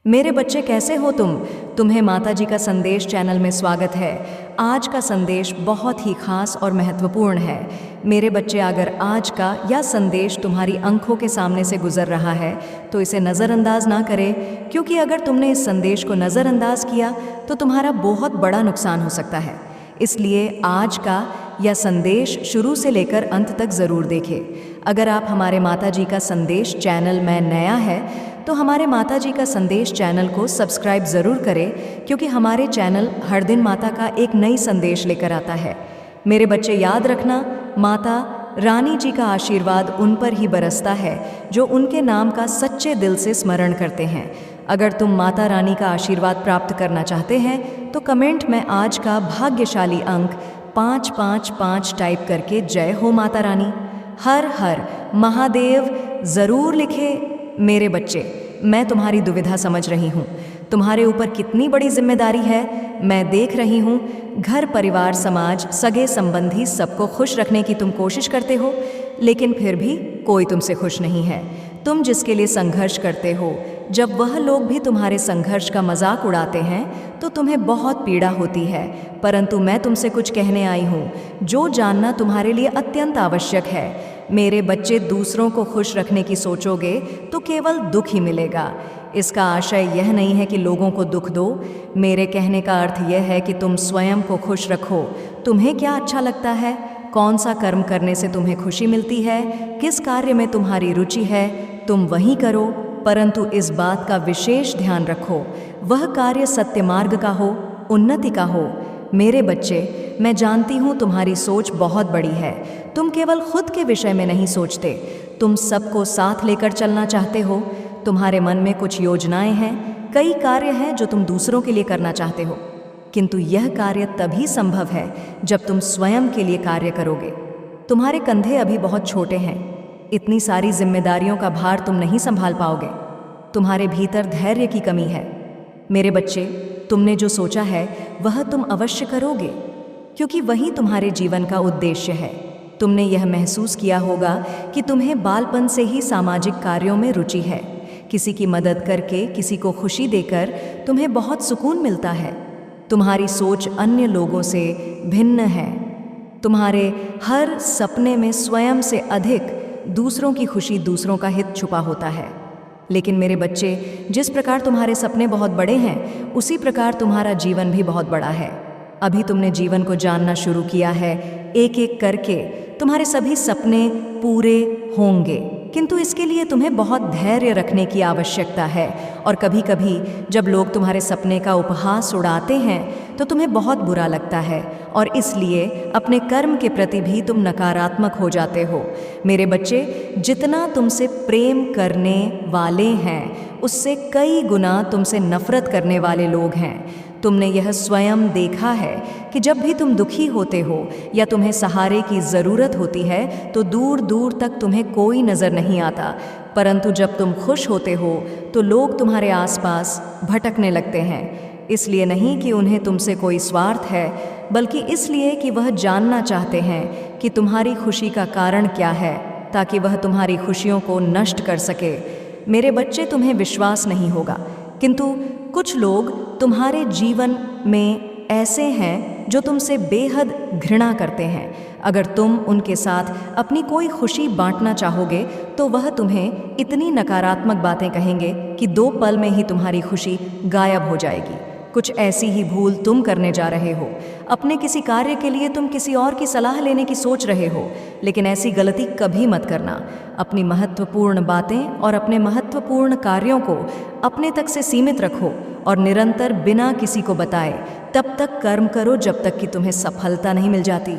मेरे बच्चे कैसे हो तुम? तुम्हें माताजी का संदेश चैनल में स्वागत है। आज का संदेश बहुत ही खास और महत्वपूर्ण है। मेरे बच्चे, अगर आज का यह संदेश तुम्हारी आंखों के सामने से गुजर रहा है तो इसे नज़रअंदाज ना करें, क्योंकि अगर तुमने इस संदेश को नज़रअंदाज किया तो तुम्हारा बहुत बड़ा नुकसान हो सकता है। इसलिए आज का यह संदेश शुरू से लेकर अंत तक ज़रूर देखें। अगर आप हमारे माताजी का संदेश चैनल में नया है तो हमारे माताजी का संदेश चैनल को सब्सक्राइब ज़रूर करें, क्योंकि हमारे चैनल हर दिन माता का एक नई संदेश लेकर आता है। मेरे बच्चे, याद रखना, माता रानी जी का आशीर्वाद उन पर ही बरसता है जो उनके नाम का सच्चे दिल से स्मरण करते हैं। अगर तुम माता रानी का आशीर्वाद प्राप्त करना चाहते हैं तो कमेंट में आज का भाग्यशाली अंक 555 टाइप करके जय हो माता रानी, हर हर महादेव ज़रूर लिखे। मेरे बच्चे, मैं तुम्हारी दुविधा समझ रही हूँ। तुम्हारे ऊपर कितनी बड़ी जिम्मेदारी है, मैं देख रही हूँ। घर परिवार समाज सगे संबंधी सबको खुश रखने की तुम कोशिश करते हो, लेकिन फिर भी कोई तुमसे खुश नहीं है। तुम जिसके लिए संघर्ष करते हो, जब वह लोग भी तुम्हारे संघर्ष का मजाक उड़ाते हैं तो तुम्हें बहुत पीड़ा होती है। परंतु मैं तुमसे कुछ कहने आई हूँ जो जानना तुम्हारे लिए अत्यंत आवश्यक है। मेरे बच्चे, दूसरों को खुश रखने की सोचोगे तो केवल दुख ही मिलेगा। इसका आशय यह नहीं है कि लोगों को दुख दो। मेरे कहने का अर्थ यह है कि तुम स्वयं को खुश रखो। तुम्हें क्या अच्छा लगता है, कौन सा कर्म करने से तुम्हें खुशी मिलती है, किस कार्य में तुम्हारी रुचि है, तुम वही करो। परंतु इस बात का विशेष ध्यान रखो, वह कार्य सत्य मार्ग का हो, उन्नति का हो। मेरे बच्चे, मैं जानती हूँ तुम्हारी सोच बहुत बड़ी है। तुम केवल खुद के विषय में नहीं सोचते, तुम सबको साथ लेकर चलना चाहते हो। तुम्हारे मन में कुछ योजनाएं हैं, कई कार्य हैं जो तुम दूसरों के लिए करना चाहते हो, किंतु यह कार्य तभी संभव है जब तुम स्वयं के लिए कार्य करोगे। तुम्हारे कंधे अभी बहुत छोटे हैं, इतनी सारी जिम्मेदारियों का भार तुम नहीं संभाल पाओगे। तुम्हारे भीतर धैर्य की कमी है। मेरे बच्चे, तुमने जो सोचा है वह तुम अवश्य करोगे, क्योंकि वही तुम्हारे जीवन का उद्देश्य है। तुमने यह महसूस किया होगा कि तुम्हें बालपन से ही सामाजिक कार्यों में रुचि है। किसी की मदद करके, किसी को खुशी देकर तुम्हें बहुत सुकून मिलता है। तुम्हारी सोच अन्य लोगों से भिन्न है। तुम्हारे हर सपने में स्वयं से अधिक दूसरों की खुशी, दूसरों का हित छुपा होता है। लेकिन मेरे बच्चे, जिस प्रकार तुम्हारे सपने बहुत बड़े हैं, उसी प्रकार तुम्हारा जीवन भी बहुत बड़ा है। अभी तुमने जीवन को जानना शुरू किया है। एक एक करके तुम्हारे सभी सपने पूरे होंगे, किंतु इसके लिए तुम्हें बहुत धैर्य रखने की आवश्यकता है। और कभी कभी जब लोग तुम्हारे सपने का उपहास उड़ाते हैं तो तुम्हें बहुत बुरा लगता है, और इसलिए अपने कर्म के प्रति भी तुम नकारात्मक हो जाते हो। मेरे बच्चे, जितना तुमसे प्रेम करने वाले हैं उससे कई गुना तुमसे नफरत करने वाले लोग हैं। तुमने यह स्वयं देखा है कि जब भी तुम दुखी होते हो या तुम्हें सहारे की ज़रूरत होती है तो दूर दूर तक तुम्हें कोई नज़र नहीं आता, परंतु जब तुम खुश होते हो तो लोग तुम्हारे आसपास भटकने लगते हैं। इसलिए नहीं कि उन्हें तुमसे कोई स्वार्थ है, बल्कि इसलिए कि वह जानना चाहते हैं कि तुम्हारी खुशी का कारण क्या है, ताकि वह तुम्हारी खुशियों को नष्ट कर सके। मेरे बच्चे, तुम्हें विश्वास नहीं होगा, किंतु कुछ लोग तुम्हारे जीवन में ऐसे हैं जो तुमसे बेहद घृणा करते हैं। अगर तुम उनके साथ अपनी कोई खुशी बांटना चाहोगे तो वह तुम्हें इतनी नकारात्मक बातें कहेंगे कि 2 पल में ही तुम्हारी खुशी गायब हो जाएगी। कुछ ऐसी ही भूल तुम करने जा रहे हो। अपने किसी कार्य के लिए तुम किसी और की सलाह लेने की सोच रहे हो, लेकिन ऐसी गलती कभी मत करना। अपनी महत्वपूर्ण बातें और अपने महत्वपूर्ण कार्यों को अपने तक से सीमित रखो और निरंतर बिना किसी को बताए तब तक कर्म करो जब तक कि तुम्हें सफलता नहीं मिल जाती।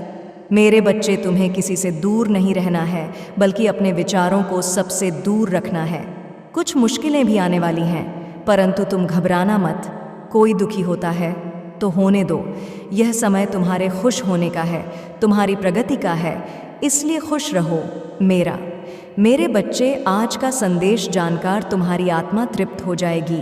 मेरे बच्चे, तुम्हें किसी से दूर नहीं रहना है, बल्कि अपने विचारों को सबसे दूर रखना है। कुछ मुश्किलें भी आने वाली हैं, परंतु तुम घबराना मत। कोई दुखी होता है तो होने दो। यह समय तुम्हारे खुश होने का है, तुम्हारी प्रगति का है, इसलिए खुश रहो। मेरे बच्चे, आज का संदेश जानकर तुम्हारी आत्मा तृप्त हो जाएगी,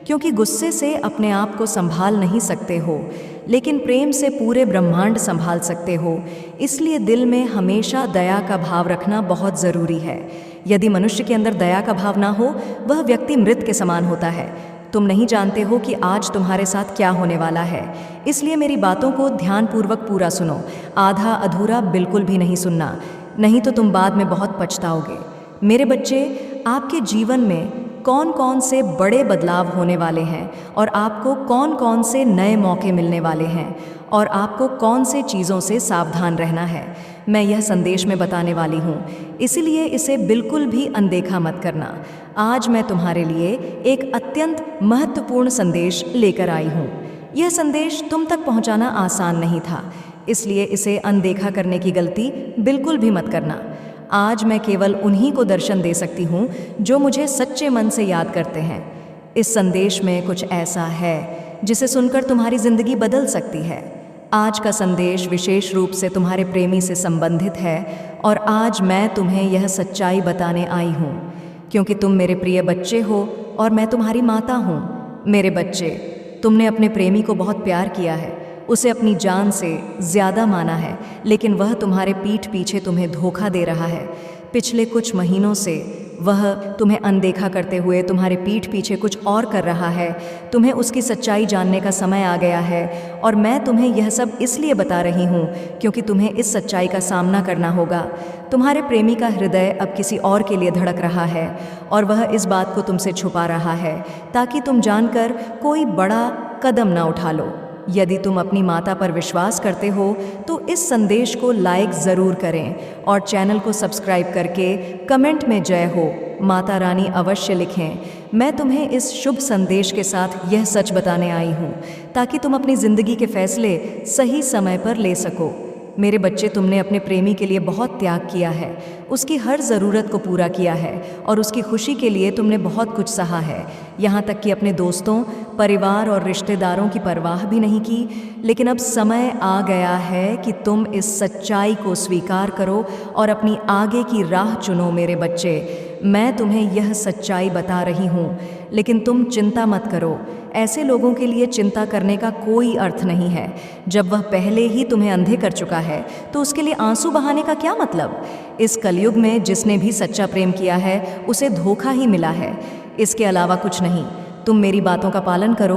क्योंकि गुस्से से अपने आप को संभाल नहीं सकते हो, लेकिन प्रेम से पूरे ब्रह्मांड संभाल सकते हो। इसलिए दिल में हमेशा दया का भाव रखना बहुत ज़रूरी है। यदि मनुष्य के अंदर दया का भाव ना हो, वह व्यक्ति मृत के समान होता है। तुम नहीं जानते हो कि आज तुम्हारे साथ क्या होने वाला है, इसलिए मेरी बातों को ध्यानपूर्वक पूरा सुनो। आधा अधूरा बिल्कुल भी नहीं सुनना, नहीं तो तुम बाद में बहुत पछताओगे। मेरे बच्चे, आपके जीवन में कौन कौन से बड़े बदलाव होने वाले हैं और आपको कौन कौन से नए मौके मिलने वाले हैं और आपको कौन से चीज़ों से सावधान रहना है, मैं यह संदेश में बताने वाली हूँ। इसीलिए इसे बिल्कुल भी अनदेखा मत करना। आज मैं तुम्हारे लिए एक अत्यंत महत्वपूर्ण संदेश लेकर आई हूँ। यह संदेश तुम तक पहुँचाना आसान नहीं था, इसलिए इसे अनदेखा करने की गलती बिल्कुल भी मत करना। आज मैं केवल उन्हीं को दर्शन दे सकती हूँ जो मुझे सच्चे मन से याद करते हैं। इस संदेश में कुछ ऐसा है जिसे सुनकर तुम्हारी जिंदगी बदल सकती है। आज का संदेश विशेष रूप से तुम्हारे प्रेमी से संबंधित है और आज मैं तुम्हें यह सच्चाई बताने आई हूँ, क्योंकि तुम मेरे प्रिय बच्चे हो और मैं तुम्हारी माता हूँ। मेरे बच्चे, तुमने अपने प्रेमी को बहुत प्यार किया है, उसे अपनी जान से ज़्यादा माना है, लेकिन वह तुम्हारे पीठ पीछे तुम्हें धोखा दे रहा है। पिछले कुछ महीनों से वह तुम्हें अनदेखा करते हुए तुम्हारे पीठ पीछे कुछ और कर रहा है। तुम्हें उसकी सच्चाई जानने का समय आ गया है और मैं तुम्हें यह सब इसलिए बता रही हूँ क्योंकि तुम्हें इस सच्चाई का सामना करना होगा। तुम्हारे प्रेमी का हृदय अब किसी और के लिए धड़क रहा है और वह इस बात को तुमसे छुपा रहा है ताकि तुम जानकर कोई बड़ा कदम ना उठा लो। यदि तुम अपनी माता पर विश्वास करते हो तो इस संदेश को लाइक ज़रूर करें और चैनल को सब्सक्राइब करके कमेंट में जय हो माता रानी अवश्य लिखें। मैं तुम्हें इस शुभ संदेश के साथ यह सच बताने आई हूँ ताकि तुम अपनी ज़िंदगी के फैसले सही समय पर ले सको। मेरे बच्चे, तुमने अपने प्रेमी के लिए बहुत त्याग किया है, उसकी हर ज़रूरत को पूरा किया है और उसकी खुशी के लिए तुमने बहुत कुछ सहा है, यहाँ तक कि अपने दोस्तों, परिवार और रिश्तेदारों की परवाह भी नहीं की। लेकिन अब समय आ गया है कि तुम इस सच्चाई को स्वीकार करो और अपनी आगे की राह चुनो। मेरे बच्चे, मैं तुम्हें यह सच्चाई बता रही हूँ, लेकिन तुम चिंता मत करो। ऐसे लोगों के लिए चिंता करने का कोई अर्थ नहीं है। जब वह पहले ही तुम्हें अंधे कर चुका है तो उसके लिए आंसू बहाने का क्या मतलब। इस कलयुग में जिसने भी सच्चा प्रेम किया है उसे धोखा ही मिला है, इसके अलावा कुछ नहीं। तुम मेरी बातों का पालन करो।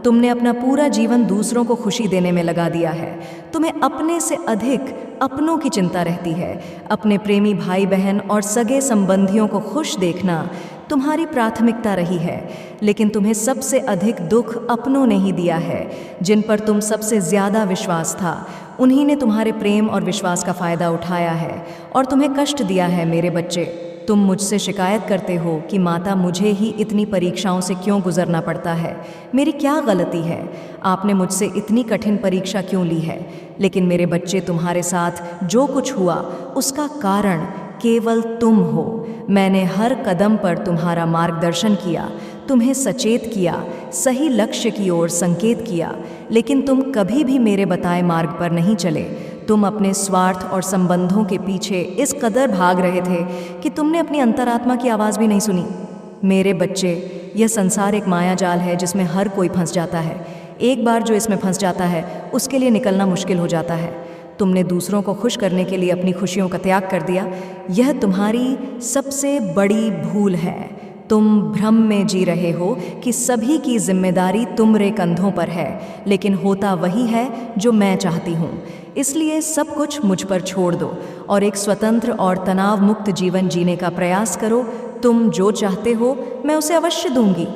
तुमने अपना पूरा जीवन दूसरों को खुशी देने में लगा दिया है। तुम्हें अपने से अधिक अपनों की चिंता रहती है। अपने प्रेमी भाई बहन और सगे संबंधियों को खुश देखना तुम्हारी प्राथमिकता रही है, लेकिन तुम्हें सबसे अधिक दुख अपनों ने ही दिया है। जिन पर तुम सबसे ज़्यादा विश्वास था, उन्हीं ने तुम्हारे प्रेम और विश्वास का फ़ायदा उठाया है और तुम्हें कष्ट दिया है। मेरे बच्चे, तुम मुझसे शिकायत करते हो कि माता, मुझे ही इतनी परीक्षाओं से क्यों गुजरना पड़ता है, मेरी क्या गलती है, आपने मुझसे इतनी कठिन परीक्षा क्यों ली है। लेकिन मेरे बच्चे, तुम्हारे साथ जो कुछ हुआ उसका कारण केवल तुम हो। मैंने हर कदम पर तुम्हारा मार्गदर्शन किया, तुम्हें सचेत किया, सही लक्ष्य की ओर संकेत किया, लेकिन तुम कभी भी मेरे बताए मार्ग पर नहीं चले। तुम अपने स्वार्थ और संबंधों के पीछे इस कदर भाग रहे थे कि तुमने अपनी अंतरात्मा की आवाज़ भी नहीं सुनी। मेरे बच्चे, यह संसार एक माया जाल है जिसमें हर कोई फंस जाता है। एक बार जो इसमें फंस जाता है उसके लिए निकलना मुश्किल हो जाता है। तुमने दूसरों को खुश करने के लिए अपनी खुशियों का त्याग कर दिया। यह तुम्हारी सबसे बड़ी भूल है। तुम भ्रम में जी रहे हो कि सभी की जिम्मेदारी तुम्हारे कंधों पर है, लेकिन होता वही है जो मैं चाहती हूँ। इसलिए सब कुछ मुझ पर छोड़ दो और एक स्वतंत्र और तनाव मुक्त जीवन जीने का प्रयास करो। तुम जो चाहते हो मैं उसे अवश्य दूंगी,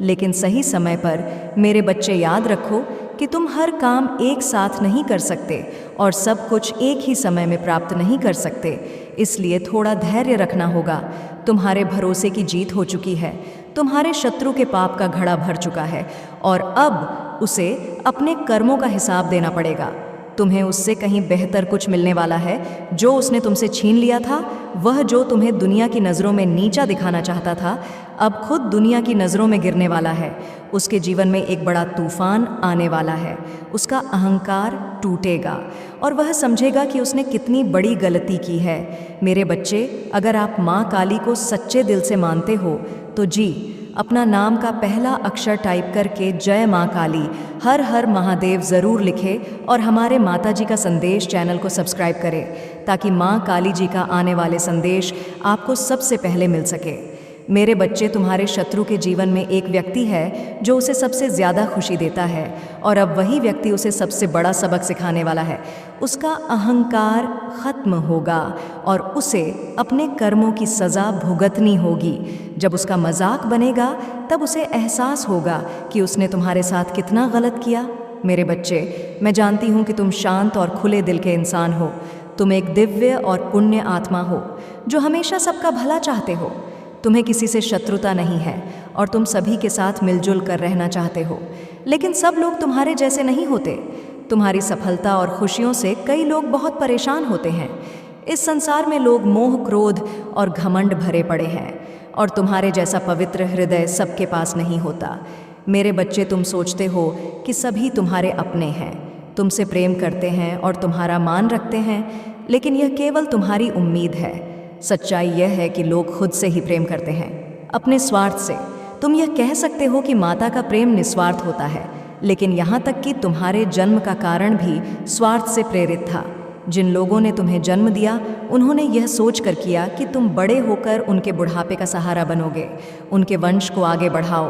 लेकिन सही समय पर। मेरे बच्चे, याद रखो कि तुम हर काम एक साथ नहीं कर सकते और सब कुछ एक ही समय में प्राप्त नहीं कर सकते, इसलिए थोड़ा धैर्य रखना होगा। तुम्हारे भरोसे की जीत हो चुकी है, तुम्हारे शत्रु के पाप का घड़ा भर चुका है और अब उसे अपने कर्मों का हिसाब देना पड़ेगा। तुम्हें उससे कहीं बेहतर कुछ मिलने वाला है। जो उसने तुमसे छीन लिया था, वह जो तुम्हें दुनिया की नज़रों में नीचा दिखाना चाहता था, अब खुद दुनिया की नज़रों में गिरने वाला है। उसके जीवन में एक बड़ा तूफान आने वाला है। उसका अहंकार टूटेगा और वह समझेगा कि उसने कितनी बड़ी गलती की है। मेरे बच्चे, अगर आप माँ काली को सच्चे दिल से मानते हो तो जी, अपना नाम का पहला अक्षर टाइप करके जय माँ काली, हर हर महादेव ज़रूर लिखे और हमारे माता जी का संदेश चैनल को सब्सक्राइब करें ताकि माँ काली जी का आने वाले संदेश आपको सबसे पहले मिल सके। मेरे बच्चे, तुम्हारे शत्रु के जीवन में एक व्यक्ति है जो उसे सबसे ज़्यादा खुशी देता है, और अब वही व्यक्ति उसे सबसे बड़ा सबक सिखाने वाला है। उसका अहंकार खत्म होगा और उसे अपने कर्मों की सज़ा भुगतनी होगी। जब उसका मजाक बनेगा तब उसे एहसास होगा कि उसने तुम्हारे साथ कितना गलत किया। मेरे बच्चे, मैं जानती हूँ कि तुम शांत और खुले दिल के इंसान हो। तुम एक दिव्य और पुण्य आत्मा हो जो हमेशा सबका भला चाहते हो। तुम्हें किसी से शत्रुता नहीं है और तुम सभी के साथ मिलजुल कर रहना चाहते हो। लेकिन सब लोग तुम्हारे जैसे नहीं होते। तुम्हारी सफलता और खुशियों से कई लोग बहुत परेशान होते हैं। इस संसार में लोग मोह, क्रोध और घमंड भरे पड़े हैं, और तुम्हारे जैसा पवित्र हृदय सबके पास नहीं होता। मेरे बच्चे, तुम सोचते हो कि सभी तुम्हारे अपने हैं, तुमसे प्रेम करते हैं और तुम्हारा मान रखते हैं, लेकिन यह केवल तुम्हारी उम्मीद है। सच्चाई यह है कि लोग खुद से ही प्रेम करते हैं, अपने स्वार्थ से। तुम यह कह सकते हो कि माता का प्रेम निस्वार्थ होता है, लेकिन यहाँ तक कि तुम्हारे जन्म का कारण भी स्वार्थ से प्रेरित था। जिन लोगों ने तुम्हें जन्म दिया, उन्होंने यह सोचकर किया कि तुम बड़े होकर उनके बुढ़ापे का सहारा बनोगे, उनके वंश को आगे बढ़ाओ।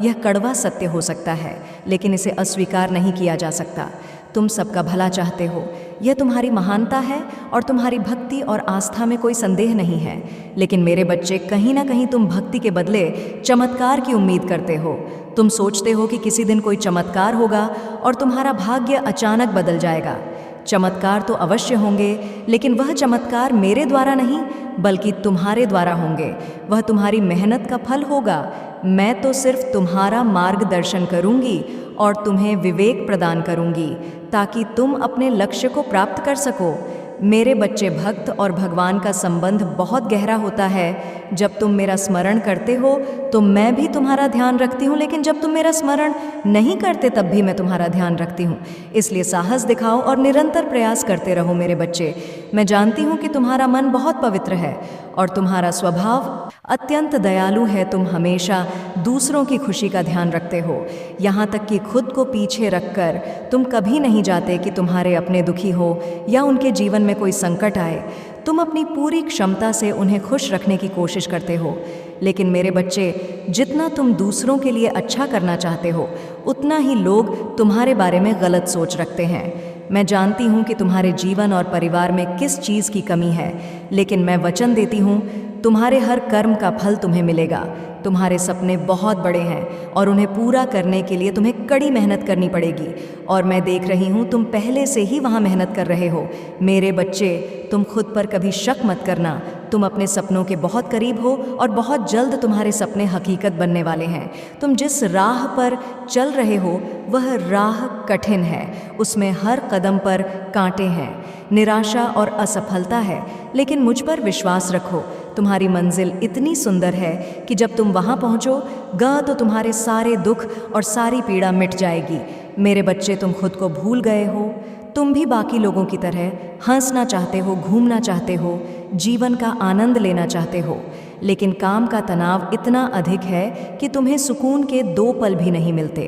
यह कड़वा सत्य हो सकता है, लेकिन इसे अस्वीकार नहीं किया जा सकता। तुम सबका भला चाहते हो, यह तुम्हारी महानता है, और तुम्हारी भक्ति और आस्था में कोई संदेह नहीं है। लेकिन मेरे बच्चे, कहीं ना कहीं तुम भक्ति के बदले चमत्कार की उम्मीद करते हो। तुम सोचते हो कि किसी दिन कोई चमत्कार होगा और तुम्हारा भाग्य अचानक बदल जाएगा। चमत्कार तो अवश्य होंगे, लेकिन वह चमत्कार मेरे द्वारा नहीं बल्कि तुम्हारे द्वारा होंगे। वह तुम्हारी मेहनत का फल होगा। मैं तो सिर्फ तुम्हारा मार्गदर्शन करूंगी और तुम्हें विवेक प्रदान करूंगी ताकि तुम अपने लक्ष्य को प्राप्त कर सको। मेरे बच्चे, भक्त और भगवान का संबंध बहुत गहरा होता है। जब तुम मेरा स्मरण करते हो तो मैं भी तुम्हारा ध्यान रखती हूँ, लेकिन जब तुम मेरा स्मरण नहीं करते तब भी मैं तुम्हारा ध्यान रखती हूँ। इसलिए साहस दिखाओ और निरंतर प्रयास करते रहो मेरे बच्चे। मैं जानती हूँ कि तुम्हारा मन बहुत पवित्र है और तुम्हारा स्वभाव अत्यंत दयालु है। तुम हमेशा दूसरों की खुशी का ध्यान रखते हो, यहाँ तक कि खुद को पीछे रखकर तुम कभी नहीं जाते कि तुम्हारे अपने दुखी हो या उनके जीवन में कोई संकट आए। तुम अपनी पूरी क्षमता से उन्हें खुश रखने की कोशिश करते हो। लेकिन मेरे बच्चे, जितना तुम दूसरों के लिए अच्छा करना चाहते हो, उतना ही लोग तुम्हारे बारे में गलत सोच रखते हैं। मैं जानती हूँ कि तुम्हारे जीवन और परिवार में किस चीज़ की कमी है, लेकिन मैं वचन देती हूँ, तुम्हारे हर कर्म का फल तुम्हें मिलेगा। तुम्हारे सपने बहुत बड़े हैं और उन्हें पूरा करने के लिए तुम्हें कड़ी मेहनत करनी पड़ेगी, और मैं देख रही हूँ तुम पहले से ही वहाँ मेहनत कर रहे हो। मेरे बच्चे, तुम खुद पर कभी शक मत करना। तुम अपने सपनों के बहुत करीब हो और बहुत जल्द तुम्हारे सपने हकीकत बनने वाले हैं। तुम जिस राह पर चल रहे हो वह राह कठिन है, उसमें हर कदम पर कांटे हैं, निराशा और असफलता है, लेकिन मुझ पर विश्वास रखो। तुम्हारी मंजिल इतनी सुंदर है कि जब तुम वहाँ पहुँचोगा तो तुम्हारे सारे दुख और सारी पीड़ा मिट जाएगी। मेरे बच्चे, तुम खुद को भूल गए हो। तुम भी बाकी लोगों की तरह हंसना चाहते हो, घूमना चाहते हो, जीवन का आनंद लेना चाहते हो, लेकिन काम का तनाव इतना अधिक है कि तुम्हें सुकून के 2 पल भी नहीं मिलते।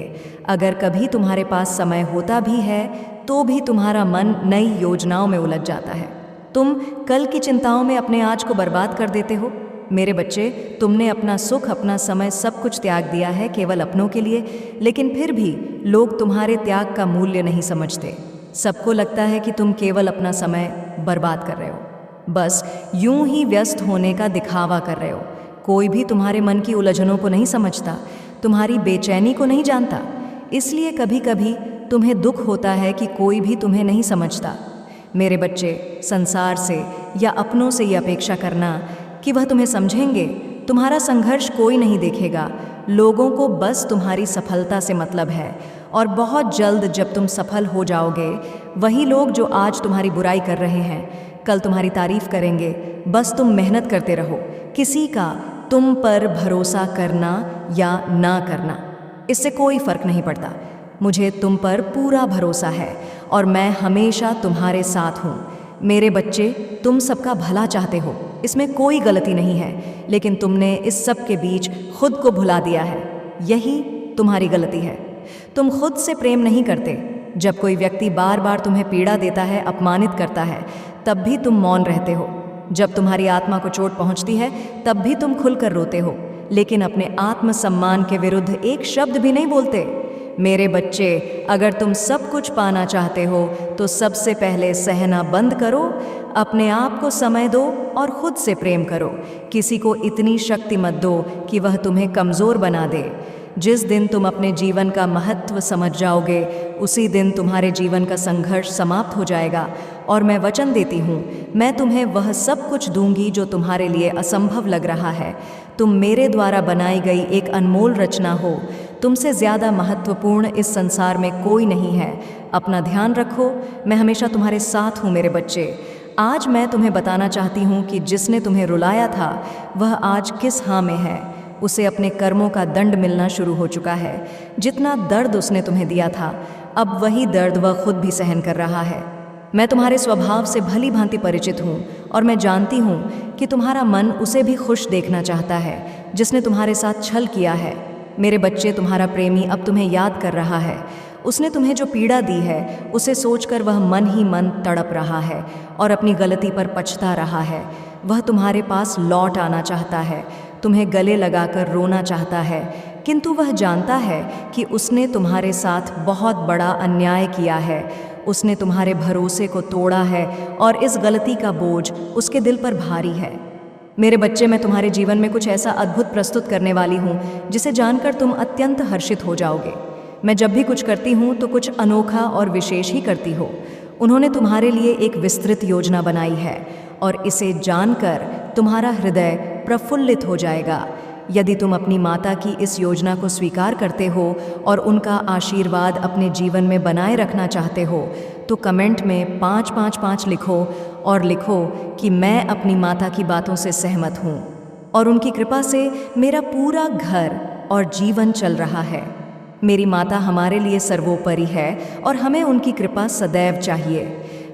अगर कभी तुम्हारे पास समय होता भी है तो भी तुम्हारा मन नई योजनाओं में उलझ जाता है। तुम कल की चिंताओं में अपने आज को बर्बाद कर देते हो। मेरे बच्चे, तुमने अपना सुख, अपना समय, सब कुछ त्याग दिया है केवल अपनों के लिए, लेकिन फिर भी लोग तुम्हारे त्याग का मूल्य नहीं समझते। सबको लगता है कि तुम केवल अपना समय बर्बाद कर रहे हो, बस यूं ही व्यस्त होने का दिखावा कर रहे हो। कोई भी तुम्हारे मन की उलझनों को नहीं समझता, तुम्हारी बेचैनी को नहीं जानता। इसलिए कभी कभी तुम्हें दुख होता है कि कोई भी तुम्हें नहीं समझता। मेरे बच्चे, संसार से या अपनों से ये अपेक्षा करना कि वह तुम्हें समझेंगे, तुम्हारा संघर्ष कोई नहीं देखेगा। लोगों को बस तुम्हारी सफलता से मतलब है, और बहुत जल्द जब तुम सफल हो जाओगे, वही लोग जो आज तुम्हारी बुराई कर रहे हैं कल तुम्हारी तारीफ करेंगे। बस तुम मेहनत करते रहो। किसी का तुम पर भरोसा करना या ना करना, इससे कोई फर्क नहीं पड़ता। मुझे तुम पर पूरा भरोसा है और मैं हमेशा तुम्हारे साथ हूँ। मेरे बच्चे, तुम सबका भला चाहते हो, इसमें कोई गलती नहीं है, लेकिन तुमने इस सब के बीच खुद को भुला दिया है। यही तुम्हारी गलती है। तुम खुद से प्रेम नहीं करते। जब कोई व्यक्ति बार बार तुम्हें पीड़ा देता है, अपमानित करता है, तब भी तुम मौन रहते हो। जब तुम्हारी आत्मा को चोट पहुंचती है तब भी तुम खुलकर रोते हो, लेकिन अपने आत्मसम्मान के विरुद्ध एक शब्द भी नहीं बोलते। मेरे बच्चे, अगर तुम सब कुछ पाना चाहते हो तो सबसे पहले सहना बंद करो, अपने आप को समय दो और खुद से प्रेम करो। किसी को इतनी शक्ति मत दो कि वह तुम्हें कमज़ोर बना दे। जिस दिन तुम अपने जीवन का महत्व समझ जाओगे, उसी दिन तुम्हारे जीवन का संघर्ष समाप्त हो जाएगा। और मैं वचन देती हूँ, मैं तुम्हें वह सब कुछ दूंगी जो तुम्हारे लिए असंभव लग रहा है। तुम मेरे द्वारा बनाई गई एक अनमोल रचना हो। तुमसे ज़्यादा महत्वपूर्ण इस संसार में कोई नहीं है। अपना ध्यान रखो, मैं हमेशा तुम्हारे साथ हूँ मेरे बच्चे। आज मैं तुम्हें बताना चाहती हूँ कि जिसने तुम्हें रुलाया था वह आज किस हां में है। उसे अपने कर्मों का दंड मिलना शुरू हो चुका है। जितना दर्द उसने तुम्हें दिया था, अब वही दर्द वह खुद भी सहन कर रहा है। मैं तुम्हारे स्वभाव से भली भांति परिचित हूँ और मैं जानती हूँ कि तुम्हारा मन उसे भी खुश देखना चाहता है जिसने तुम्हारे साथ छल किया है। मेरे बच्चे, तुम्हारा प्रेमी अब तुम्हें याद कर रहा है। उसने तुम्हें जो पीड़ा दी है उसे सोचकर वह मन ही मन तड़प रहा है और अपनी गलती पर पछता रहा है। वह तुम्हारे पास लौट आना चाहता है, तुम्हें गले लगाकर रोना चाहता है, किंतु वह जानता है कि उसने तुम्हारे साथ बहुत बड़ा अन्याय किया है। उसने तुम्हारे भरोसे को तोड़ा है और इस गलती का बोझ उसके दिल पर भारी है। मेरे बच्चे, मैं तुम्हारे जीवन में कुछ ऐसा अद्भुत प्रस्तुत करने वाली हूँ जिसे जानकर तुम अत्यंत हर्षित हो जाओगे। मैं जब भी कुछ करती हूँ तो कुछ अनोखा और विशेष ही करती हो। उन्होंने तुम्हारे लिए एक विस्तृत योजना बनाई है और इसे जानकर तुम्हारा हृदय प्रफुल्लित हो जाएगा। यदि तुम अपनी माता की इस योजना को स्वीकार करते हो और उनका आशीर्वाद अपने जीवन में बनाए रखना चाहते हो तो कमेंट में 555 लिखो और लिखो कि मैं अपनी माता की बातों से सहमत हूँ और उनकी कृपा से मेरा पूरा घर और जीवन चल रहा है। मेरी माता हमारे लिए सर्वोपरि है और हमें उनकी कृपा सदैव चाहिए।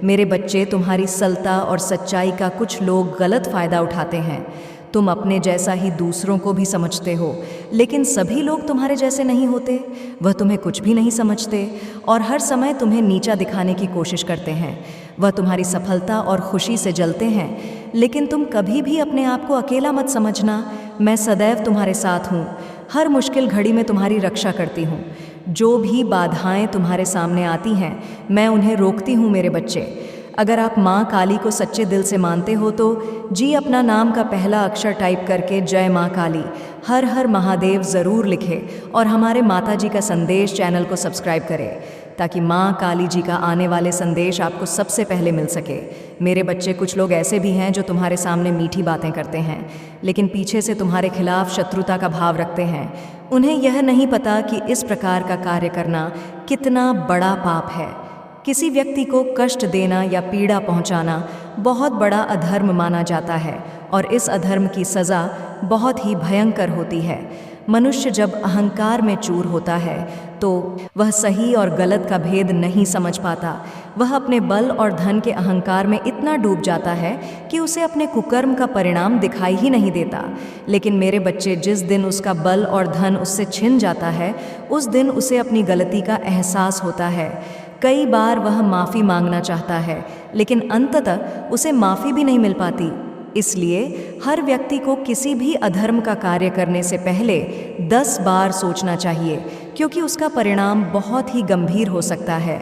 मेरे बच्चे, तुम्हारी सरलता और सच्चाई का कुछ लोग गलत फ़ायदा उठाते हैं। तुम अपने जैसा ही दूसरों को भी समझते हो, लेकिन सभी लोग तुम्हारे जैसे नहीं होते। वह तुम्हें कुछ भी नहीं समझते और हर समय तुम्हें नीचा दिखाने की कोशिश करते हैं। वह तुम्हारी सफलता और खुशी से जलते हैं, लेकिन तुम कभी भी अपने आप को अकेला मत समझना। मैं सदैव तुम्हारे साथ हूँ। हर मुश्किल घड़ी में तुम्हारी रक्षा करती हूँ। जो भी बाधाएं तुम्हारे सामने आती हैं, मैं उन्हें रोकती हूँ मेरे बच्चे। अगर आप माँ काली को सच्चे दिल से मानते हो तो जी अपना नाम का पहला अक्षर टाइप करके जय माँ काली, हर हर महादेव ज़रूर लिखें और हमारे माता जी का संदेश चैनल को सब्सक्राइब करें ताकि माँ काली जी का आने वाले संदेश आपको सबसे पहले मिल सके। मेरे बच्चे, कुछ लोग ऐसे भी हैं जो तुम्हारे सामने मीठी बातें करते हैं लेकिन पीछे से तुम्हारे खिलाफ शत्रुता का भाव रखते हैं। उन्हें यह नहीं पता कि इस प्रकार का कार्य करना कितना बड़ा पाप है। किसी व्यक्ति को कष्ट देना या पीड़ा पहुंचाना बहुत बड़ा अधर्म माना जाता है और इस अधर्म की सज़ा बहुत ही भयंकर होती है। मनुष्य जब अहंकार में चूर होता है तो वह सही और गलत का भेद नहीं समझ पाता। वह अपने बल और धन के अहंकार में इतना डूब जाता है कि उसे अपने कुकर्म का परिणाम दिखाई ही नहीं देता। लेकिन मेरे बच्चे, जिस दिन उसका बल और धन उससे छिन जाता है उस दिन उसे अपनी गलती का एहसास होता है। कई बार वह माफ़ी मांगना चाहता है लेकिन अंततः उसे माफ़ी भी नहीं मिल पाती। इसलिए हर व्यक्ति को किसी भी अधर्म का कार्य करने से पहले 10 बार सोचना चाहिए, क्योंकि उसका परिणाम बहुत ही गंभीर हो सकता है।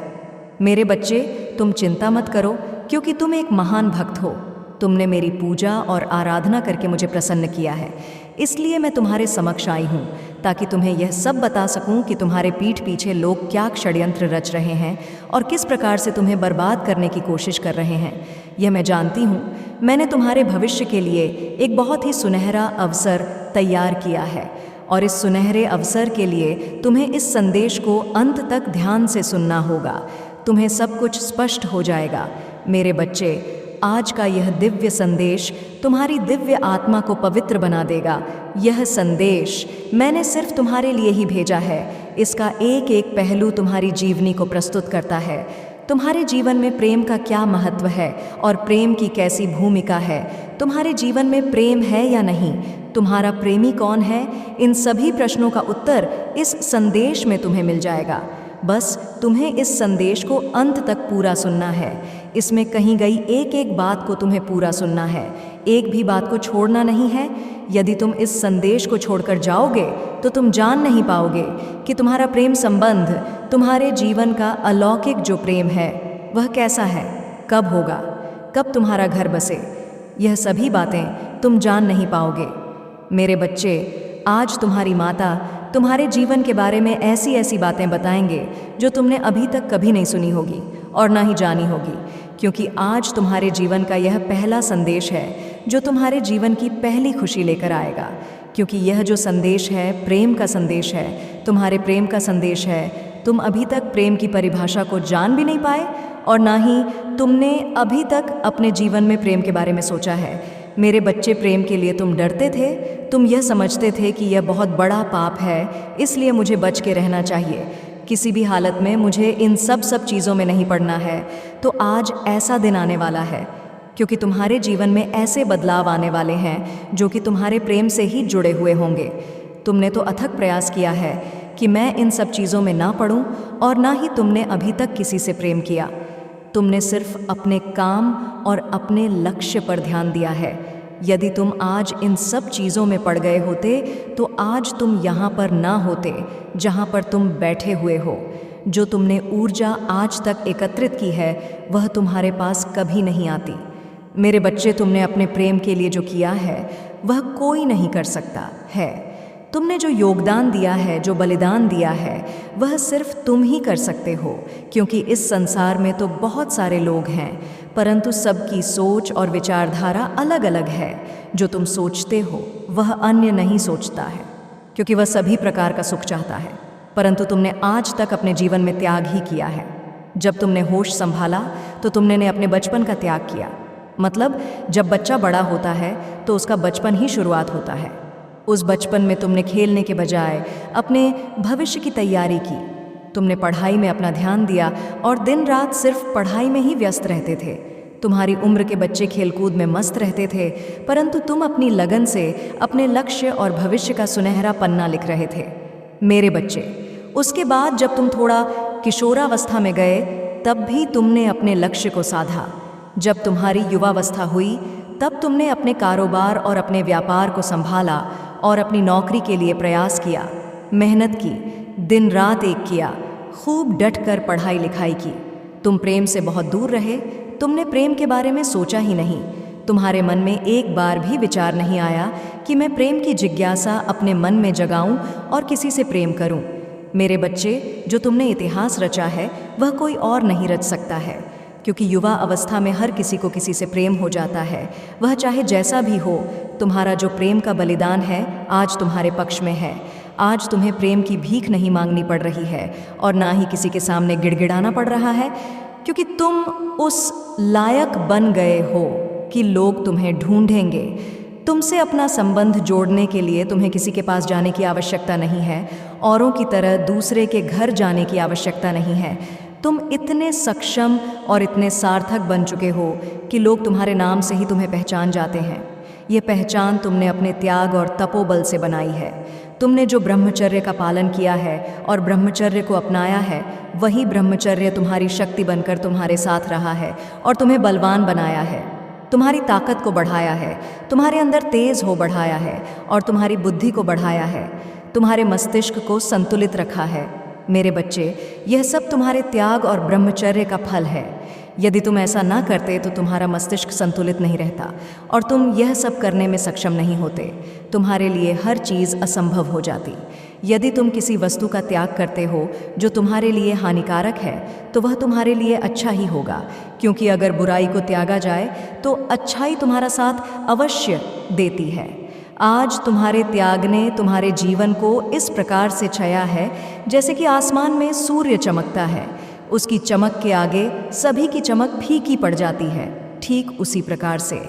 मेरे बच्चे, तुम चिंता मत करो, क्योंकि तुम एक महान भक्त हो। तुमने मेरी पूजा और आराधना करके मुझे प्रसन्न किया है, इसलिए मैं तुम्हारे समक्ष आई हूँ ताकि तुम्हें यह सब बता सकूं कि तुम्हारे पीठ पीछे लोग क्या षड्यंत्र रच रहे हैं और किस प्रकार से तुम्हें बर्बाद करने की कोशिश कर रहे हैं। यह मैं जानती हूँ। मैंने तुम्हारे भविष्य के लिए एक बहुत ही सुनहरा अवसर तैयार किया है और इस सुनहरे अवसर के लिए तुम्हें इस संदेश को अंत तक ध्यान से सुनना होगा। तुम्हें सब कुछ स्पष्ट हो जाएगा। मेरे बच्चे, आज का यह दिव्य संदेश तुम्हारी दिव्य आत्मा को पवित्र बना देगा। यह संदेश मैंने सिर्फ तुम्हारे लिए ही भेजा है। इसका एक एक पहलू तुम्हारी जीवनी को प्रस्तुत करता है। तुम्हारे जीवन में प्रेम का क्या महत्व है और प्रेम की कैसी भूमिका है। तुम्हारे जीवन में प्रेम है या नहीं, तुम्हारा प्रेमी कौन है, इन सभी प्रश्नों का उत्तर इस संदेश में तुम्हें मिल जाएगा। बस तुम्हें इस संदेश को अंत तक पूरा सुनना है। इसमें कहीं गई एक एक बात को तुम्हें पूरा सुनना है, एक भी बात को छोड़ना नहीं है। यदि तुम इस संदेश को छोड़कर जाओगे तो तुम जान नहीं पाओगे कि तुम्हारा प्रेम संबंध, तुम्हारे जीवन का अलौकिक जो प्रेम है वह कैसा है, कब होगा, कब तुम्हारा घर बसे। यह सभी बातें तुम जान नहीं पाओगे। मेरे बच्चे, आज तुम्हारी माता तुम्हारे जीवन के बारे में ऐसी ऐसी बातें बताएंगे जो तुमने अभी तक कभी नहीं सुनी होगी और ना ही जानी होगी, क्योंकि आज तुम्हारे जीवन का यह पहला संदेश है जो तुम्हारे जीवन की पहली खुशी लेकर आएगा। क्योंकि यह जो संदेश है प्रेम का संदेश है, तुम्हारे प्रेम का संदेश है। तुम अभी तक प्रेम की परिभाषा को जान भी नहीं पाए और ना ही तुमने अभी तक अपने जीवन में प्रेम के बारे में सोचा है। मेरे बच्चे, प्रेम के लिए तुम डरते थे, तुम यह समझते थे कि यह बहुत बड़ा पाप है, इसलिए मुझे बच के रहना चाहिए, किसी भी हालत में मुझे इन सब चीज़ों में नहीं पड़ना है। तो आज ऐसा दिन आने वाला है, क्योंकि तुम्हारे जीवन में ऐसे बदलाव आने वाले हैं जो कि तुम्हारे प्रेम से ही जुड़े हुए होंगे। तुमने तो अथक प्रयास किया है कि मैं इन सब चीज़ों में ना पड़ूं, और ना ही तुमने अभी तक किसी से प्रेम किया। तुमने सिर्फ अपने काम और अपने लक्ष्य पर ध्यान दिया है। यदि तुम आज इन सब चीज़ों में पड़ गए होते तो आज तुम यहाँ पर ना होते जहाँ पर तुम बैठे हुए हो। जो तुमने ऊर्जा आज तक एकत्रित की है वह तुम्हारे पास कभी नहीं आती। मेरे बच्चे, तुमने अपने प्रेम के लिए जो किया है वह कोई नहीं कर सकता है। तुमने जो योगदान दिया है, जो बलिदान दिया है, वह सिर्फ तुम ही कर सकते हो, क्योंकि इस संसार में तो बहुत सारे लोग हैं, परंतु सबकी सोच और विचारधारा अलग अलग है। जो तुम सोचते हो वह अन्य नहीं सोचता है, क्योंकि वह सभी प्रकार का सुख चाहता है, परंतु तुमने आज तक अपने जीवन में त्याग ही किया है। जब तुमने होश संभाला तो तुमने अपने बचपन का त्याग किया। मतलब जब बच्चा बड़ा होता है तो उसका बचपन ही शुरुआत होता है। उस बचपन में तुमने खेलने के बजाय अपने भविष्य की तैयारी की। तुमने पढ़ाई में अपना ध्यान दिया और दिन रात सिर्फ पढ़ाई में ही व्यस्त रहते थे। तुम्हारी उम्र के बच्चे खेलकूद में मस्त रहते थे, परंतु तुम अपनी लगन से अपने लक्ष्य और भविष्य का सुनहरा पन्ना लिख रहे थे। मेरे बच्चे, उसके बाद जब तुम थोड़ा किशोरावस्था में गए तब भी तुमने अपने लक्ष्य को साधा। जब तुम्हारी युवावस्था हुई तब तुमने अपने कारोबार और अपने व्यापार को संभाला और अपनी नौकरी के लिए प्रयास किया, मेहनत की, दिन रात एक किया, खूब डटकर पढ़ाई लिखाई की। तुम प्रेम से बहुत दूर रहे, तुमने प्रेम के बारे में सोचा ही नहीं। तुम्हारे मन में एक बार भी विचार नहीं आया कि मैं प्रेम की जिज्ञासा अपने मन में जगाऊं और किसी से प्रेम करूं। मेरे बच्चे, जो तुमने इतिहास रचा है वह कोई और नहीं रच सकता है, क्योंकि युवा अवस्था में हर किसी को किसी से प्रेम हो जाता है, वह चाहे जैसा भी हो। तुम्हारा जो प्रेम का बलिदान है आज तुम्हारे पक्ष में है। आज तुम्हें प्रेम की भीख नहीं मांगनी पड़ रही है और ना ही किसी के सामने गिड़गिड़ाना पड़ रहा है, क्योंकि तुम उस लायक बन गए हो कि लोग तुम्हें ढूंढेंगे। तुमसे अपना संबंध जोड़ने के लिए तुम्हें किसी के पास जाने की आवश्यकता नहीं है, औरों की तरह दूसरे के घर जाने की आवश्यकता नहीं है। तुम इतने सक्षम और इतने सार्थक बन चुके हो कि लोग तुम्हारे नाम से ही तुम्हें पहचान जाते हैं। ये पहचान तुमने अपने त्याग और तपोबल से बनाई है। तुमने जो ब्रह्मचर्य का पालन किया है और ब्रह्मचर्य को अपनाया है, वही ब्रह्मचर्य तुम्हारी शक्ति बनकर तुम्हारे साथ रहा है और तुम्हें बलवान बनाया है, तुम्हारी ताकत को बढ़ाया है, तुम्हारे अंदर तेज हो बढ़ाया है और तुम्हारी बुद्धि को बढ़ाया है, तुम्हारे मस्तिष्क को संतुलित रखा है। मेरे बच्चे, यह सब तुम्हारे त्याग और ब्रह्मचर्य का फल है। यदि तुम ऐसा ना करते तो तुम्हारा मस्तिष्क संतुलित नहीं रहता और तुम यह सब करने में सक्षम नहीं होते। तुम्हारे लिए हर चीज़ असंभव हो जाती। यदि तुम किसी वस्तु का त्याग करते हो जो तुम्हारे लिए हानिकारक है तो वह तुम्हारे लिए अच्छा ही होगा, क्योंकि अगर बुराई को त्यागा जाए तो अच्छाई तुम्हारा साथ अवश्य देती है। आज तुम्हारे त्याग ने तुम्हारे जीवन को इस प्रकार से छाया है जैसे कि आसमान में सूर्य चमकता है, उसकी चमक के आगे सभी की चमक फीकी पड़ जाती है। ठीक उसी प्रकार से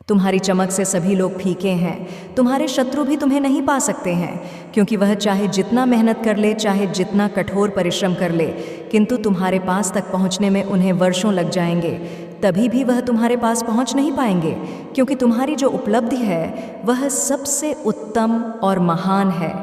तुम्हारी चमक से सभी लोग फीके हैं। तुम्हारे शत्रु भी तुम्हें नहीं पा सकते हैं, क्योंकि वह चाहे जितना मेहनत कर ले, चाहे जितना कठोर परिश्रम कर ले, किंतु तुम्हारे पास तक पहुंचने में उन्हें वर्षों लग जाएंगे। तभी भी वह तुम्हारे पास पहुंच नहीं पाएंगे, क्योंकि तुम्हारी जो उपलब्धि है वह सबसे उत्तम और महान है।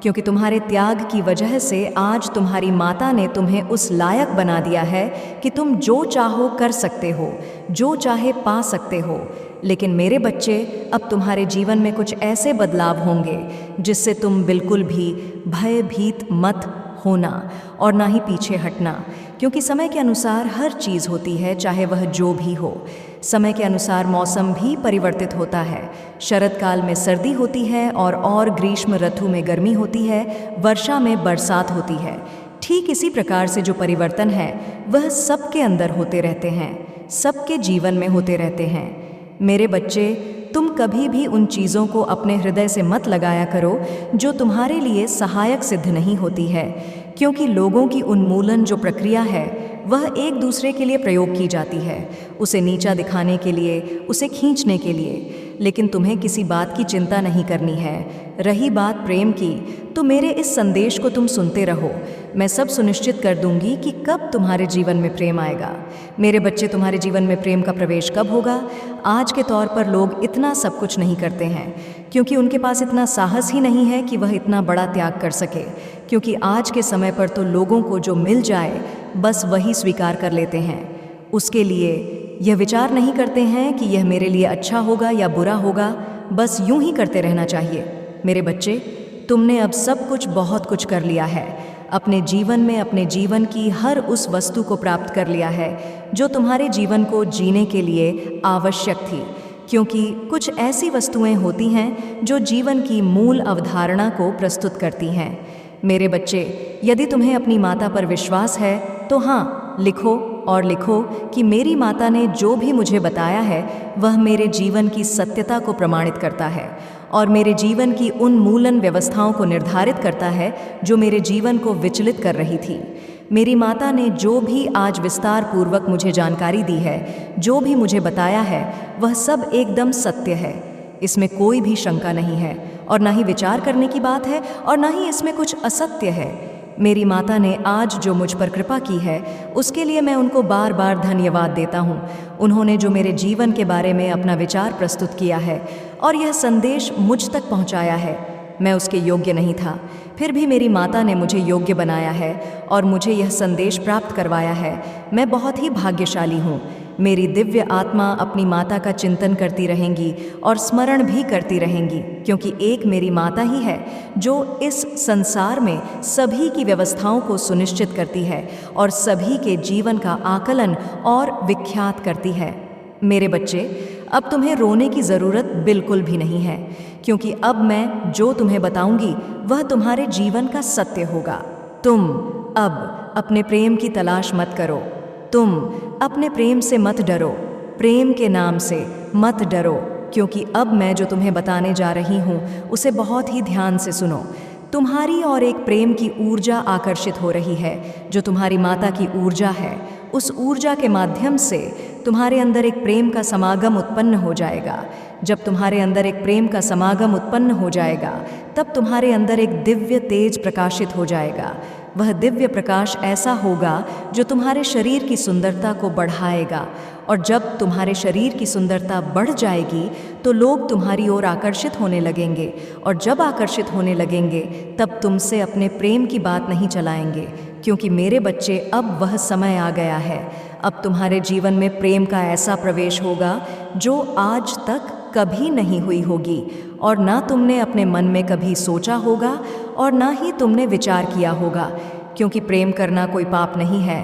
क्योंकि तुम्हारे त्याग की वजह से आज तुम्हारी माता ने तुम्हें उस लायक बना दिया है कि तुम जो चाहो कर सकते हो, जो चाहे पा सकते हो। लेकिन मेरे बच्चे, अब तुम्हारे जीवन में कुछ ऐसे बदलाव होंगे जिससे तुम बिल्कुल भी भयभीत मत होना और ना ही पीछे हटना, क्योंकि समय के अनुसार हर चीज़ होती है, चाहे वह जो भी हो। समय के अनुसार मौसम भी परिवर्तित होता है। शरद काल में सर्दी होती है और ग्रीष्म ऋतु में गर्मी होती है, वर्षा में बरसात होती है। ठीक इसी प्रकार से जो परिवर्तन है वह सबके अंदर होते रहते हैं, सबके जीवन में होते रहते हैं। मेरे बच्चे, तुम कभी भी उन चीज़ों को अपने हृदय से मत लगाया करो जो तुम्हारे लिए सहायक सिद्ध नहीं होती है, क्योंकि लोगों की उन्मूलन जो प्रक्रिया है वह एक दूसरे के लिए प्रयोग की जाती है, उसे नीचा दिखाने के लिए, उसे खींचने के लिए। लेकिन तुम्हें किसी बात की चिंता नहीं करनी है। रही बात प्रेम की, तो मेरे इस संदेश को तुम सुनते रहो। मैं सब सुनिश्चित कर दूंगी कि कब तुम्हारे जीवन में प्रेम आएगा। मेरे बच्चे, तुम्हारे जीवन में प्रेम का प्रवेश कब होगा? आज के तौर पर लोग इतना सब कुछ नहीं करते हैं, क्योंकि उनके पास इतना साहस ही नहीं है कि वह इतना बड़ा त्याग कर सके। क्योंकि आज के समय पर तो लोगों को जो मिल जाए बस वही स्वीकार कर लेते हैं। उसके लिए यह विचार नहीं करते हैं कि यह मेरे लिए अच्छा होगा या बुरा होगा, बस यूं ही करते रहना चाहिए। मेरे बच्चे, तुमने अब सब कुछ, बहुत कुछ कर लिया है अपने जीवन में। अपने जीवन की हर उस वस्तु को प्राप्त कर लिया है जो तुम्हारे जीवन को जीने के लिए आवश्यक थी, क्योंकि कुछ ऐसी वस्तुएं होती हैं जो जीवन की मूल अवधारणा को प्रस्तुत करती हैं। मेरे बच्चे, यदि तुम्हें अपनी माता पर विश्वास है तो हाँ, लिखो और लिखो कि मेरी माता ने जो भी मुझे बताया है वह मेरे जीवन की सत्यता को प्रमाणित करता है और मेरे जीवन की उन्मूलन व्यवस्थाओं को निर्धारित करता है जो मेरे जीवन को विचलित कर रही थी। मेरी माता ने जो भी आज विस्तार पूर्वक मुझे जानकारी दी है, जो भी मुझे बताया है, वह सब एकदम सत्य है। इसमें कोई भी शंका नहीं है और ना ही विचार करने की बात है और ना ही इसमें कुछ असत्य है। मेरी माता ने आज जो मुझ पर कृपा की है उसके लिए मैं उनको बार बार धन्यवाद देता हूँ। उन्होंने जो मेरे जीवन के बारे में अपना विचार प्रस्तुत किया है और यह संदेश मुझ तक पहुँचाया है, मैं उसके योग्य नहीं था, फिर भी मेरी माता ने मुझे योग्य बनाया है और मुझे यह संदेश प्राप्त करवाया है। मैं बहुत ही भाग्यशाली हूँ। मेरी दिव्य आत्मा अपनी माता का चिंतन करती रहेंगी और स्मरण भी करती रहेंगी, क्योंकि एक मेरी माता ही है जो इस संसार में सभी की व्यवस्थाओं को सुनिश्चित करती है और सभी के जीवन का आकलन और विख्यात करती है। मेरे बच्चे, अब तुम्हें रोने की ज़रूरत बिल्कुल भी नहीं है, क्योंकि अब मैं जो तुम्हें बताऊंगी वह तुम्हारे जीवन का सत्य होगा। तुम अब अपने प्रेम की तलाश मत करो, तुम अपने प्रेम से मत डरो, प्रेम के नाम से मत डरो, क्योंकि अब मैं जो तुम्हें बताने जा रही हूँ उसे बहुत ही ध्यान से सुनो। तुम्हारी और एक प्रेम की ऊर्जा आकर्षित हो रही है जो तुम्हारी माता की ऊर्जा है। उस ऊर्जा के माध्यम से तुम्हारे अंदर एक प्रेम का समागम उत्पन्न हो जाएगा। जब तुम्हारे अंदर एक प्रेम का समागम उत्पन्न हो जाएगा तब तुम्हारे अंदर एक दिव्य तेज प्रकाशित हो जाएगा। वह दिव्य प्रकाश ऐसा होगा जो तुम्हारे शरीर की सुंदरता को बढ़ाएगा, और जब तुम्हारे शरीर की सुंदरता बढ़ जाएगी तो लोग तुम्हारी ओर आकर्षित होने लगेंगे, और जब आकर्षित होने लगेंगे तब तुमसे अपने प्रेम की बात नहीं चलाएंगे, क्योंकि मेरे बच्चे, अब वह समय आ गया है। अब तुम्हारे जीवन में प्रेम का ऐसा प्रवेश होगा जो आज तक कभी नहीं हुई होगी, और ना तुमने अपने मन में कभी सोचा होगा और ना ही तुमने विचार किया होगा, क्योंकि प्रेम करना कोई पाप नहीं है,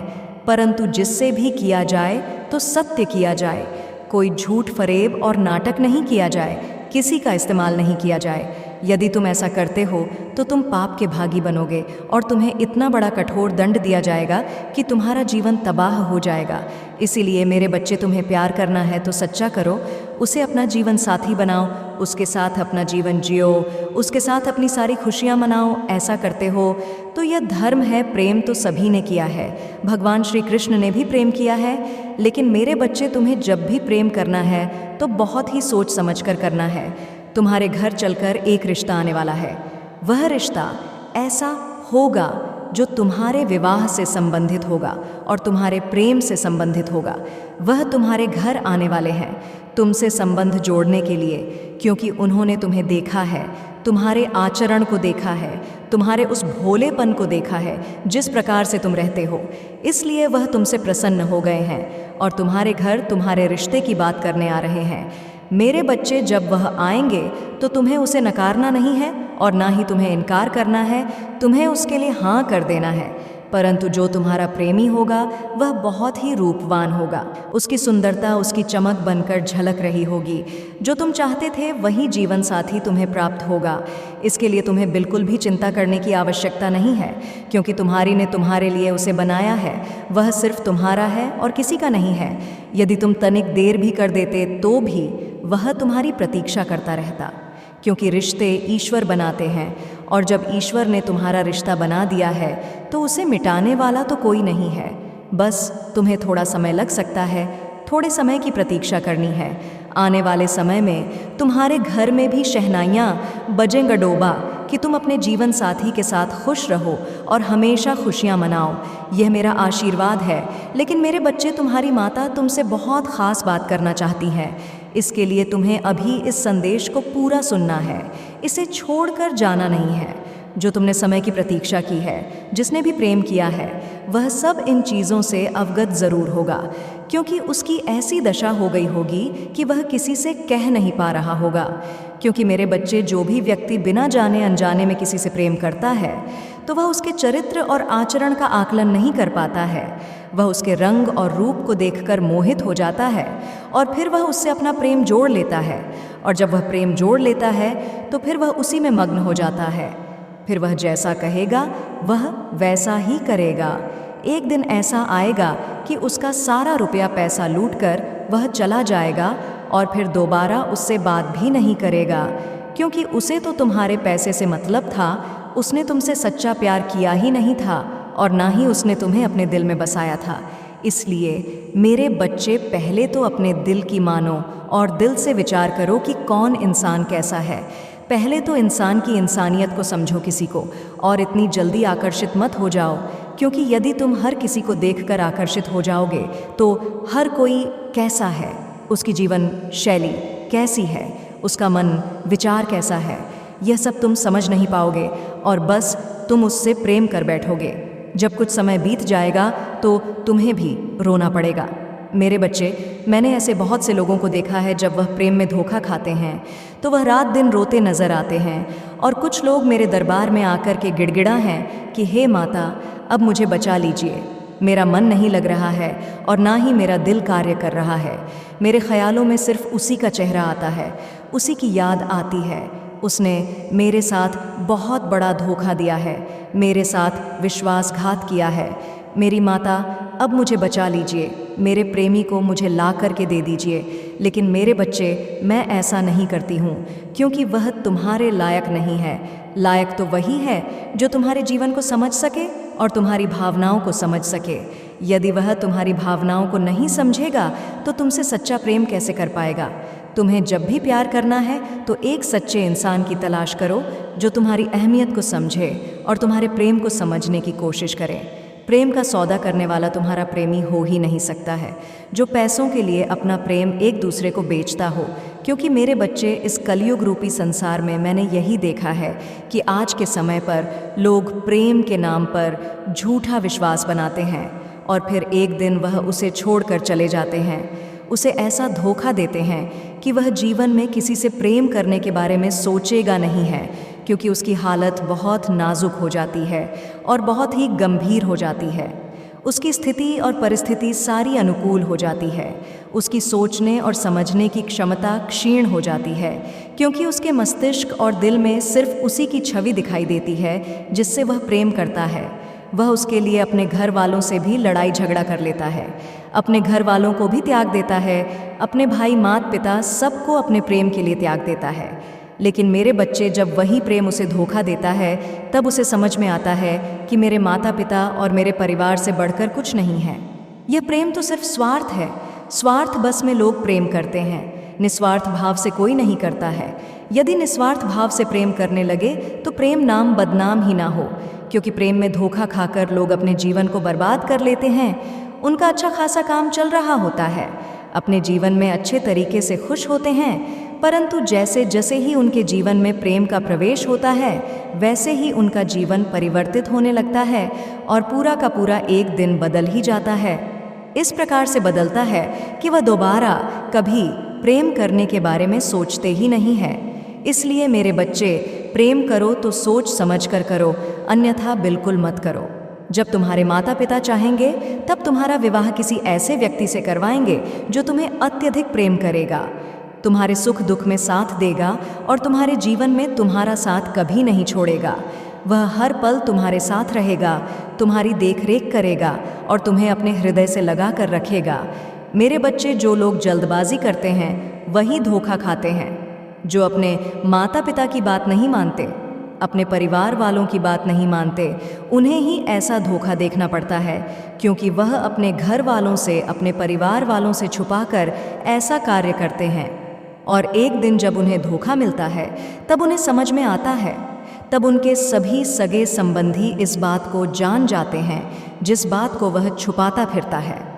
परंतु जिससे भी किया जाए तो सत्य किया जाए। कोई झूठ फरेब और नाटक नहीं किया जाए, किसी का इस्तेमाल नहीं किया जाए। यदि तुम ऐसा करते हो तो तुम पाप के भागी बनोगे और तुम्हें इतना बड़ा कठोर दंड दिया जाएगा कि तुम्हारा जीवन तबाह हो जाएगा। इसीलिए मेरे बच्चे, तुम्हें प्यार करना है तो सच्चा करो, उसे अपना जीवन साथी बनाओ, उसके साथ अपना जीवन जियो, उसके साथ अपनी सारी खुशियाँ मनाओ। ऐसा करते हो तो यह धर्म है। प्रेम तो सभी ने किया है, भगवान श्री कृष्ण ने भी प्रेम किया है। लेकिन मेरे बच्चे, तुम्हें जब भी प्रेम करना है तो बहुत ही सोच समझ कर करना है। तुम्हारे घर चलकर एक रिश्ता आने वाला है। वह रिश्ता ऐसा होगा जो तुम्हारे विवाह से संबंधित होगा और तुम्हारे प्रेम से संबंधित होगा। वह तुम्हारे घर आने वाले हैं तुमसे संबंध जोड़ने के लिए, क्योंकि उन्होंने तुम्हें देखा है, तुम्हारे आचरण को देखा है, तुम्हारे उस भोलेपन को देखा है जिस प्रकार से तुम रहते हो। इसलिए वह तुमसे प्रसन्न हो गए हैं और तुम्हारे घर तुम्हारे रिश्ते की बात करने आ रहे हैं। मेरे बच्चे, जब वह आएंगे तो तुम्हें उसे नकारना नहीं है और ना ही तुम्हें इनकार करना है, तुम्हें उसके लिए हाँ कर देना है। परंतु जो तुम्हारा प्रेमी होगा वह बहुत ही रूपवान होगा, उसकी सुंदरता उसकी चमक बनकर झलक रही होगी। जो तुम चाहते थे वही जीवन साथी तुम्हें प्राप्त होगा। इसके लिए तुम्हें बिल्कुल भी चिंता करने की आवश्यकता नहीं है, क्योंकि तुम्हारी ने तुम्हारे लिए उसे बनाया है। वह सिर्फ तुम्हारा है और किसी का नहीं है। यदि तुम तनिक देर भी कर देते तो भी वह तुम्हारी प्रतीक्षा करता रहता, क्योंकि रिश्ते ईश्वर बनाते हैं और जब ईश्वर ने तुम्हारा रिश्ता बना दिया है तो उसे मिटाने वाला तो कोई नहीं है। बस तुम्हें थोड़ा समय लग सकता है, थोड़े समय की प्रतीक्षा करनी है। आने वाले समय में तुम्हारे घर में भी शहनाइयाँ बजेंगे डोबा कि तुम अपने जीवन साथी के साथ खुश रहो और हमेशा खुशियाँ मनाओ। यह मेरा आशीर्वाद है। लेकिन मेरे बच्चे, तुम्हारी माता तुमसे बहुत ख़ास बात करना चाहती हैं। इसके लिए तुम्हें अभी इस संदेश को पूरा सुनना है, इसे छोड़कर जाना नहीं है। जो तुमने समय की प्रतीक्षा की है, जिसने भी प्रेम किया है, वह सब इन चीज़ों से अवगत ज़रूर होगा, क्योंकि उसकी ऐसी दशा हो गई होगी कि वह किसी से कह नहीं पा रहा होगा। क्योंकि मेरे बच्चे, जो भी व्यक्ति बिना जाने अनजाने में किसी से प्रेम करता है तो वह उसके चरित्र और आचरण का आकलन नहीं कर पाता है। वह उसके रंग और रूप को देखकर मोहित हो जाता है और फिर वह उससे अपना प्रेम जोड़ लेता है। और जब वह प्रेम जोड़ लेता है तो फिर वह उसी में मग्न हो जाता है। फिर वह जैसा कहेगा वह वैसा ही करेगा। एक दिन ऐसा आएगा कि उसका सारा रुपया पैसा लूटकर वह चला जाएगा और फिर दोबारा उससे बात भी नहीं करेगा, क्योंकि उसे तो तुम्हारे पैसे से मतलब था। उसने तुमसे सच्चा प्यार किया ही नहीं था और ना ही उसने तुम्हें अपने दिल में बसाया था। इसलिए मेरे बच्चे, पहले तो अपने दिल की मानो और दिल से विचार करो कि कौन इंसान कैसा है। पहले तो इंसान की इंसानियत को समझो किसी को, और इतनी जल्दी आकर्षित मत हो जाओ, क्योंकि यदि तुम हर किसी को देखकर आकर्षित हो जाओगे तो हर कोई कैसा है, उसकी जीवन शैली कैसी है, उसका मन विचार कैसा है, यह सब तुम समझ नहीं पाओगे और बस तुम उससे प्रेम कर बैठोगे। जब कुछ समय बीत जाएगा तो तुम्हें भी रोना पड़ेगा। मेरे बच्चे, मैंने ऐसे बहुत से लोगों को देखा है, जब वह प्रेम में धोखा खाते हैं तो वह रात दिन रोते नजर आते हैं। और कुछ लोग मेरे दरबार में आकर के गिड़गिड़ा हैं कि हे माता, अब मुझे बचा लीजिए, मेरा मन नहीं लग रहा है और ना ही मेरा दिल कार्य कर रहा है। मेरे ख्यालों में सिर्फ उसी का चेहरा आता है, उसी की याद आती है। उसने मेरे साथ बहुत बड़ा धोखा दिया है, मेरे साथ विश्वासघात किया है। मेरी माता, अब मुझे बचा लीजिए, मेरे प्रेमी को मुझे ला करके दे दीजिए। लेकिन मेरे बच्चे, मैं ऐसा नहीं करती हूँ, क्योंकि वह तुम्हारे लायक नहीं है। लायक तो वही है जो तुम्हारे जीवन को समझ सके और तुम्हारी भावनाओं को समझ सके। यदि वह तुम्हारी भावनाओं को नहीं समझेगा तो तुमसे सच्चा प्रेम कैसे कर पाएगा। तुम्हें जब भी प्यार करना है तो एक सच्चे इंसान की तलाश करो जो तुम्हारी अहमियत को समझे और तुम्हारे प्रेम को समझने की कोशिश करे। प्रेम का सौदा करने वाला तुम्हारा प्रेमी हो ही नहीं सकता है, जो पैसों के लिए अपना प्रेम एक दूसरे को बेचता हो। क्योंकि मेरे बच्चे, इस कलयुग रूपी संसार में मैंने यही देखा है कि आज के समय पर लोग प्रेम के नाम पर झूठा विश्वास बनाते हैं और फिर एक दिन वह उसे छोड़कर चले जाते हैं। उसे ऐसा धोखा देते हैं कि वह जीवन में किसी से प्रेम करने के बारे में सोचेगा नहीं है, क्योंकि उसकी हालत बहुत नाजुक हो जाती है और बहुत ही गंभीर हो जाती है। उसकी स्थिति और परिस्थिति सारी अनुकूल हो जाती है। उसकी सोचने और समझने की क्षमता क्षीण हो जाती है, क्योंकि उसके मस्तिष्क और दिल में सिर्फ उसी की छवि दिखाई देती है जिससे वह प्रेम करता है। वह उसके लिए अपने घर वालों से भी लड़ाई झगड़ा कर लेता है, अपने घर वालों को भी त्याग देता है, अपने भाई माता पिता सबको अपने प्रेम के लिए त्याग देता है। लेकिन मेरे बच्चे, जब वही प्रेम उसे धोखा देता है तब उसे समझ में आता है कि मेरे माता पिता और मेरे परिवार से बढ़कर कुछ नहीं है। यह प्रेम तो सिर्फ स्वार्थ है। स्वार्थ बस में लोग प्रेम करते हैं, निस्वार्थ भाव से कोई नहीं करता है। यदि निस्वार्थ भाव से प्रेम करने लगे तो प्रेम नाम बदनाम ही ना हो, क्योंकि प्रेम में धोखा खाकर लोग अपने जीवन को बर्बाद कर लेते हैं। उनका अच्छा खासा काम चल रहा होता है, अपने जीवन में अच्छे तरीके से खुश होते हैं, परंतु जैसे जैसे ही उनके जीवन में प्रेम का प्रवेश होता है, वैसे ही उनका जीवन परिवर्तित होने लगता है और पूरा का पूरा एक दिन बदल ही जाता है। इस प्रकार से बदलता है कि वह दोबारा कभी प्रेम करने के बारे में सोचते ही नहीं है। इसलिए मेरे बच्चे, प्रेम करो तो सोच समझ कर करो, अन्यथा बिल्कुल मत करो। जब तुम्हारे माता पिता चाहेंगे तब तुम्हारा विवाह किसी ऐसे व्यक्ति से करवाएंगे जो तुम्हें अत्यधिक प्रेम करेगा, तुम्हारे सुख दुख में साथ देगा और तुम्हारे जीवन में तुम्हारा साथ कभी नहीं छोड़ेगा। वह हर पल तुम्हारे साथ रहेगा, तुम्हारी देखरेख करेगा और तुम्हें अपने हृदय से लगा कर रखेगा। मेरे बच्चे, जो लोग जल्दबाजी करते हैं वही धोखा खाते हैं। जो अपने माता पिता की बात नहीं मानते, अपने परिवार वालों की बात नहीं मानते, उन्हें ही ऐसा धोखा देखना पड़ता है, क्योंकि वह अपने घर वालों से, अपने परिवार वालों से छुपाकर ऐसा कार्य करते हैं। और एक दिन जब उन्हें धोखा मिलता है तब उन्हें समझ में आता है, तब उनके सभी सगे संबंधी इस बात को जान जाते हैं जिस बात को वह छुपाता फिरता है।